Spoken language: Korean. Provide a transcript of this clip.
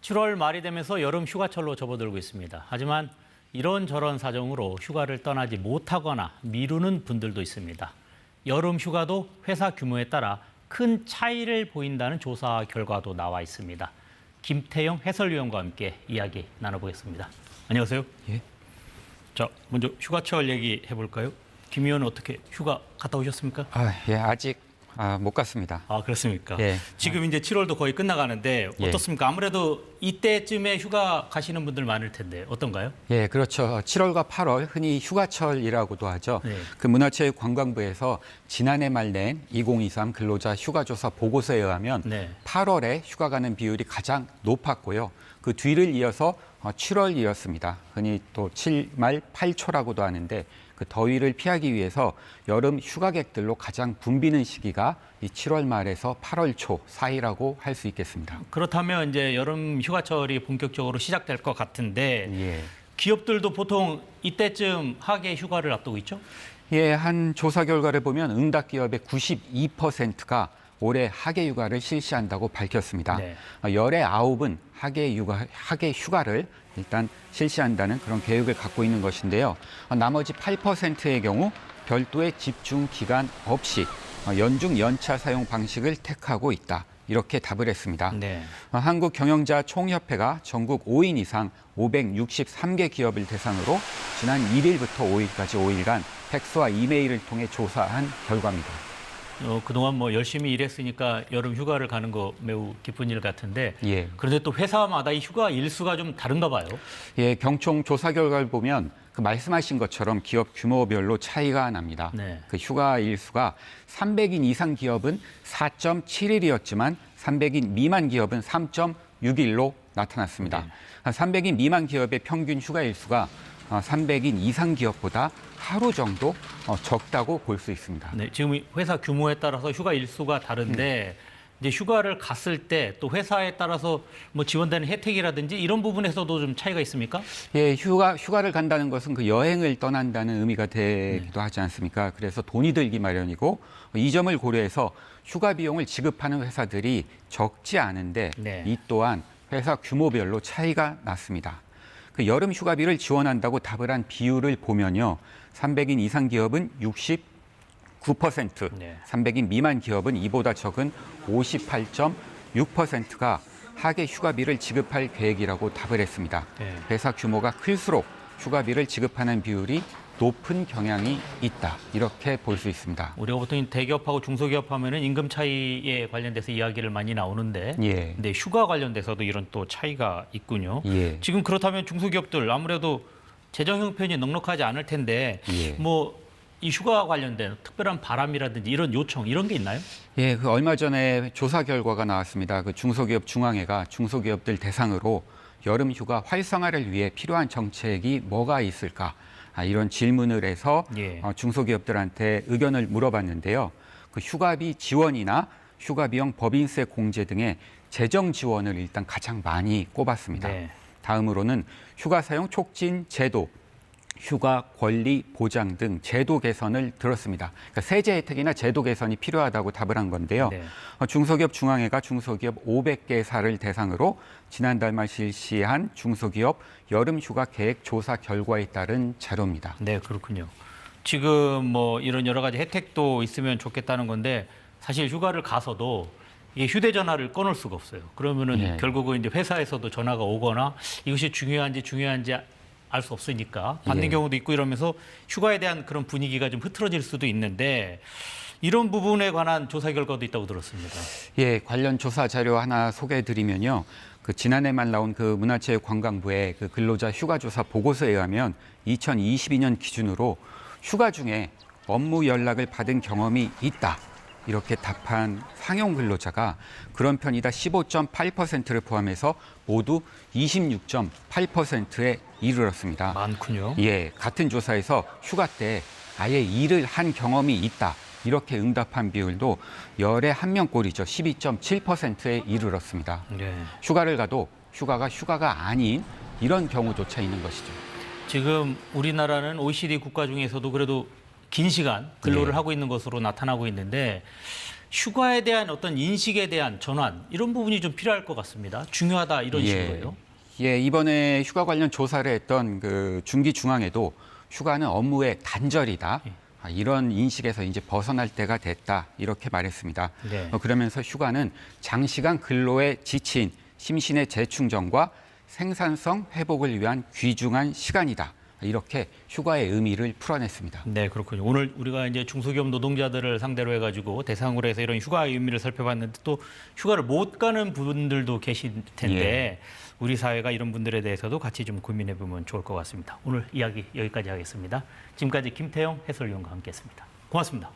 7월 말이 되면서 여름 휴가철로 접어들고 있습니다. 하지만 이런저런 사정으로 휴가를 떠나지 못하거나 미루는 분들도 있습니다. 여름 휴가도 회사 규모에 따라 큰 차이를 보인다는 조사 결과도 나와 있습니다. 김태영 해설위원과 함께 이야기 나눠보겠습니다. 안녕하세요. 예. 자, 먼저 휴가철 얘기 해볼까요? 김 의원은 어떻게 휴가 갔다 오셨습니까? 예, 아직 못 갔습니다. 아, 그렇습니까? 예. 지금 이제 7월도 거의 끝나가는데 어떻습니까? 아무래도 이때쯤에 휴가 가시는 분들 많을 텐데 어떤가요? 예, 그렇죠. 7월과 8월 흔히 휴가철이라고도 하죠. 네. 그 문화체육관광부에서 지난해 말 낸 2023 근로자 휴가조사 보고서에 의하면 네. 8월에 휴가 가는 비율이 가장 높았고요. 그 뒤를 이어서 7월이었습니다. 흔히 또 7말 8초라고도 하는데 그 더위를 피하기 위해서 여름 휴가객들로 가장 붐비는 시기가 이 7월 말에서 8월 초 사이라고 할 수 있겠습니다. 그렇다면 이제 여름 휴가철이 본격적으로 시작될 것 같은데 예. 기업들도 보통 이때쯤 하계 휴가를 앞두고 있죠? 예, 한 조사 결과를 보면 응답 기업의 92%가 올해 하계 휴가를 실시한다고 밝혔습니다. 네. 열의 9은 하계 휴가를 일단 실시한다는 그런 계획을 갖고 있는 것인데요. 나머지 8%의 경우 별도의 집중 기간 없이 연중 연차 사용 방식을 택하고 있다. 이렇게 답을 했습니다. 네. 한국경영자 총협회가 전국 5인 이상 563개 기업을 대상으로 지난 1일부터 5일까지 5일간 팩스와 이메일을 통해 조사한 결과입니다. 그동안 뭐 열심히 일했으니까 여름 휴가를 가는 거 매우 기쁜 일 같은데 예. 그런데 또 회사마다 이 휴가 일수가 좀 다른가 봐요. 예, 경총 조사 결과를 보면 그 말씀하신 것처럼 기업 규모별로 차이가 납니다. 네. 그 휴가 일수가 300인 이상 기업은 4.7일이었지만 300인 미만 기업은 3.6일로 나타났습니다. 네. 300인 미만 기업의 평균 휴가 일수가 300인 이상 기업보다 하루 정도 적다고 볼 수 있습니다. 네, 지금 회사 규모에 따라서 휴가 일수가 다른데 이제 휴가를 갔을 때 또 회사에 따라서 뭐 지원되는 혜택이라든지 이런 부분에서도 좀 차이가 있습니까? 예, 휴가를 간다는 것은 그 여행을 떠난다는 의미가 되기도 하지 않습니까? 그래서 돈이 들기 마련이고 이 점을 고려해서 휴가 비용을 지급하는 회사들이 적지 않은데 네. 이 또한 회사 규모별로 차이가 났습니다. 그 여름 휴가비를 지원한다고 답을 한 비율을 보면요. 300인 이상 기업은 69%, 네. 300인 미만 기업은 이보다 적은 58.6%가 하계 휴가비를 지급할 계획이라고 답을 했습니다. 네. 회사 규모가 클수록 휴가비를 지급하는 비율이 높은 경향이 있다. 이렇게 볼 수 있습니다. 우리가 보통 대기업하고 중소기업 하면은 임금 차이에 관련돼서 이야기를 많이 나오는데 예. 근데 휴가 관련돼서도 이런 또 차이가 있군요. 예. 지금 그렇다면 중소기업들 아무래도 재정 형편이 넉넉하지 않을 텐데 예. 뭐 이 휴가 관련된 특별한 바람이라든지 이런 요청 이런 게 있나요? 예, 그 얼마 전에 조사 결과가 나왔습니다. 그 중소기업 중앙회가 중소기업들 대상으로 여름 휴가 활성화를 위해 필요한 정책이 뭐가 있을까? 이런 질문을 해서 예. 중소기업들한테 의견을 물어봤는데요. 그 휴가비 지원이나 휴가 비용 법인세 공제 등의 재정 지원을 일단 가장 많이 꼽았습니다. 네. 다음으로는 휴가 사용 촉진 제도, 휴가 권리 보장 등 제도 개선을 들었습니다. 그러니까 세제 혜택이나 제도 개선이 필요하다고 답을 한 건데요. 네. 중소기업 중앙회가 중소기업 500개사를 대상으로 지난달 말 실시한 중소기업 여름 휴가 계획 조사 결과에 따른 자료입니다. 네, 그렇군요. 지금 뭐 이런 여러 가지 혜택도 있으면 좋겠다는 건데 사실 휴가를 가서도 이게 휴대전화를 꺼놓을 수가 없어요. 그러면은 예. 결국은 이제 회사에서도 전화가 오거나 이것이 중요한지 알 수 없으니까 받는 예. 경우도 있고 이러면서 휴가에 대한 그런 분위기가 좀 흐트러질 수도 있는데 이런 부분에 관한 조사 결과도 있다고 들었습니다. 예, 관련 조사 자료 하나 소개해드리면요. 그 지난해 말 나온 그 문화체육관광부의 그 근로자 휴가조사 보고서에 의하면 2022년 기준으로 휴가 중에 업무 연락을 받은 경험이 있다. 이렇게 답한 상용 근로자가 그런 편이다 15.8%를 포함해서 모두 26.8%에 이르렀습니다. 많군요. 예, 같은 조사에서 휴가 때 아예 일을 한 경험이 있다. 이렇게 응답한 비율도 열의 한 명꼴이죠. 12.7%에 이르렀습니다. 네. 휴가를 가도 휴가가 아닌 이런 경우조차 있는 것이죠. 지금 우리나라는 OECD 국가 중에서도 그래도 긴 시간 근로를 네. 하고 있는 것으로 나타나고 있는데 휴가에 대한 어떤 인식에 대한 전환 이런 부분이 좀 필요할 것 같습니다. 중요하다 이런 식으로요. 예, 이번에 휴가 관련 조사를 했던 그 중기중앙에도 휴가는 업무의 단절이다. 이런 인식에서 이제 벗어날 때가 됐다. 이렇게 말했습니다. 네. 그러면서 휴가는 장시간 근로에 지친 심신의 재충전과 생산성 회복을 위한 귀중한 시간이다. 이렇게 휴가의 의미를 풀어냈습니다. 네, 그렇군요. 오늘 우리가 이제 중소기업 노동자들을 상대로 해가지고 대상으로 해서 이런 휴가의 의미를 살펴봤는데 또 휴가를 못 가는 분들도 계실 텐데 우리 사회가 이런 분들에 대해서도 같이 좀 고민해보면 좋을 것 같습니다. 오늘 이야기 여기까지 하겠습니다. 지금까지 김태영 해설위원과 함께했습니다. 고맙습니다.